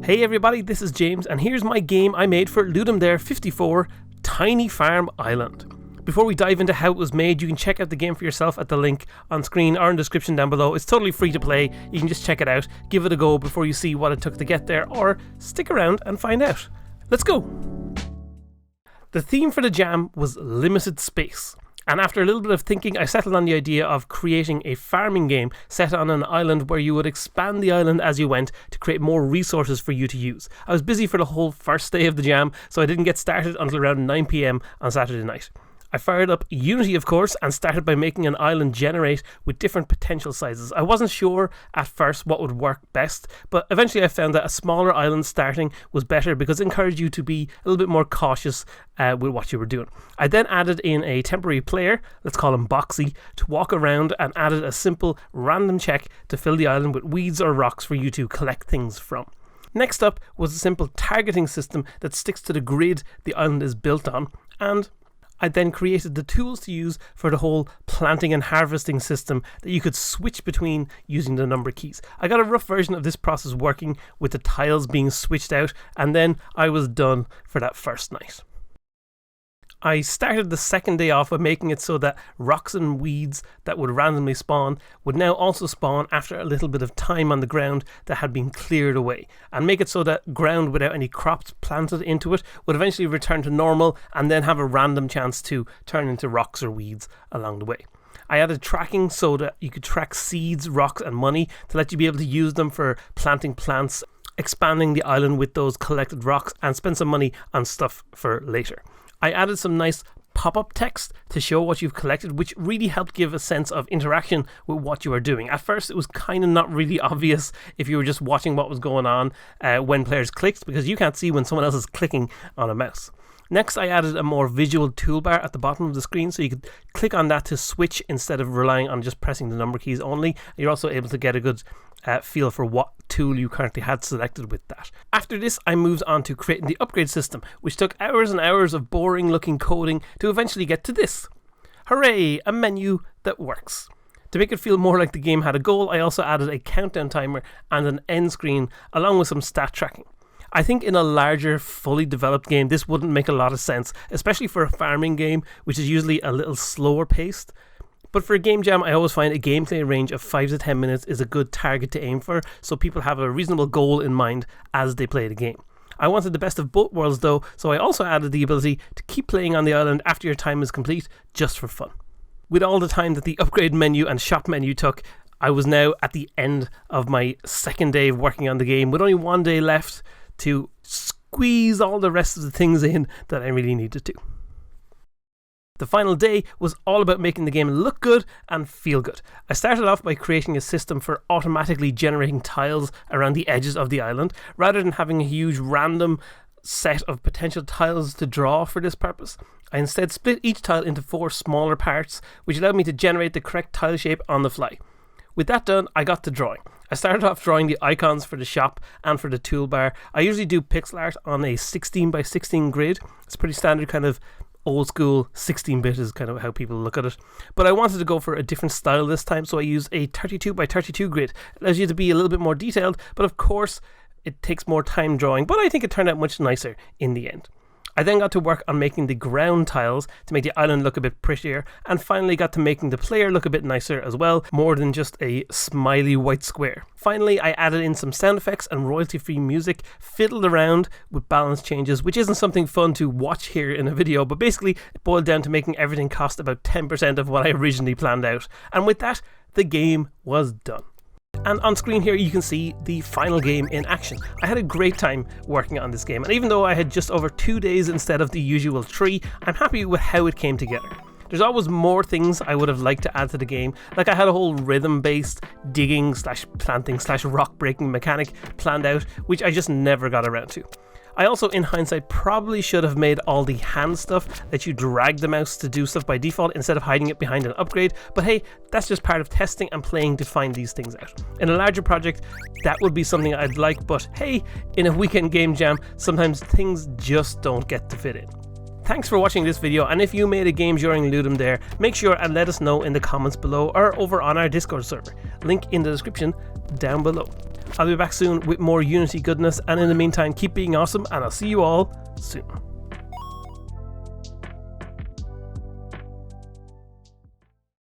Hey everybody, this is James and here's my game I made for Ludum Dare 54, Tiny Farm Island. Before we dive into how it was made, you can check out the game for yourself at the link on screen or in the description down below. It's totally free to play, you can just check it out, give it a go before you see what it took to get there, or stick around and find out. Let's go! The theme for the jam was limited space. And after a little bit of thinking, I settled on the idea of creating a farming game set on an island where you would expand the island as you went to create more resources for you to use. I was busy for the whole first day of the jam, so I didn't get started until around 9 PM on Saturday night. I fired up Unity, of course, and started by making an island generate with different potential sizes. I wasn't sure at first what would work best, but eventually I found that a smaller island starting was better because it encouraged you to be a little bit more cautious with what you were doing. I then added in a temporary player, let's call him Boxy, to walk around and added a simple random check to fill the island with weeds or rocks for you to collect things from. Next up was a simple targeting system that sticks to the grid the island is built on, and I then created the tools to use for the whole planting and harvesting system that you could switch between using the number keys. I got a rough version of this process working with the tiles being switched out, and then I was done for that first night. I started the second day off by making it so that rocks and weeds that would randomly spawn would now also spawn after a little bit of time on the ground that had been cleared away, and make it so that ground without any crops planted into it would eventually return to normal and then have a random chance to turn into rocks or weeds along the way. I added tracking so that you could track seeds, rocks and money to let you be able to use them for planting plants, expanding the island with those collected rocks, and spend some money on stuff for later. I added some nice pop-up text to show what you've collected, which really helped give a sense of interaction with what you are doing. At first it was kind of not really obvious if you were just watching what was going on when players clicked, because you can't see when someone else is clicking on a mouse. Next, I added a more visual toolbar at the bottom of the screen so you could click on that to switch instead of relying on just pressing the number keys only. You're also able to get a good feel for what tool you currently had selected with that. After this, I moved on to creating the upgrade system, which took hours and hours of boring looking coding to eventually get to this. Hooray, a menu that works. To make it feel more like the game had a goal, I also added a countdown timer and an end screen along with some stat tracking. I think in a larger, fully developed game, this wouldn't make a lot of sense, especially for a farming game, which is usually a little slower paced. But for a game jam, I always find a gameplay range of 5 to 10 minutes is a good target to aim for, so people have a reasonable goal in mind as they play the game. I wanted the best of both worlds though, so I also added the ability to keep playing on the island after your time is complete, just for fun. With all the time that the upgrade menu and shop menu took, I was now at the end of my second day of working on the game, with only one day left to squeeze all the rest of the things in that I really needed to. The final day was all about making the game look good and feel good. I started off by creating a system for automatically generating tiles around the edges of the island, rather than having a huge random set of potential tiles to draw for this purpose. I instead split each tile into 4 smaller parts, which allowed me to generate the correct tile shape on the fly. With that done, I got to drawing. I started off drawing the icons for the shop and for the toolbar. I usually do pixel art on a 16 by 16 grid. It's pretty standard kind of old school 16-bit is kind of how people look at it. But I wanted to go for a different style this time, so I used a 32 by 32 grid. It allows you to be a little bit more detailed, but of course it takes more time drawing, but I think it turned out much nicer in the end. I then got to work on making the ground tiles to make the island look a bit prettier, and finally got to making the player look a bit nicer as well, more than just a smiley white square. Finally, I added in some sound effects and royalty-free music, fiddled around with balance changes, which isn't something fun to watch here in a video, but basically it boiled down to making everything cost about 10% of what I originally planned out. And with that, the game was done. And on screen here you can see the final game in action. I had a great time working on this game, and even though I had just over 2 days instead of the usual 3, I'm happy with how it came together. There's always more things I would have liked to add to the game, like I had a whole rhythm based digging / planting / rock breaking mechanic planned out, which I just never got around to. I also, in hindsight, probably should have made all the hand stuff that you drag the mouse to do stuff by default instead of hiding it behind an upgrade, but hey, that's just part of testing and playing to find these things out. In a larger project, that would be something I'd like, but hey, in a weekend game jam, sometimes things just don't get to fit in. Thanks for watching this video, and if you made a game during Ludum Dare, make sure and let us know in the comments below or over on our Discord server. Link in the description down below. I'll be back soon with more Unity goodness, and in the meantime, keep being awesome, and I'll see you all soon.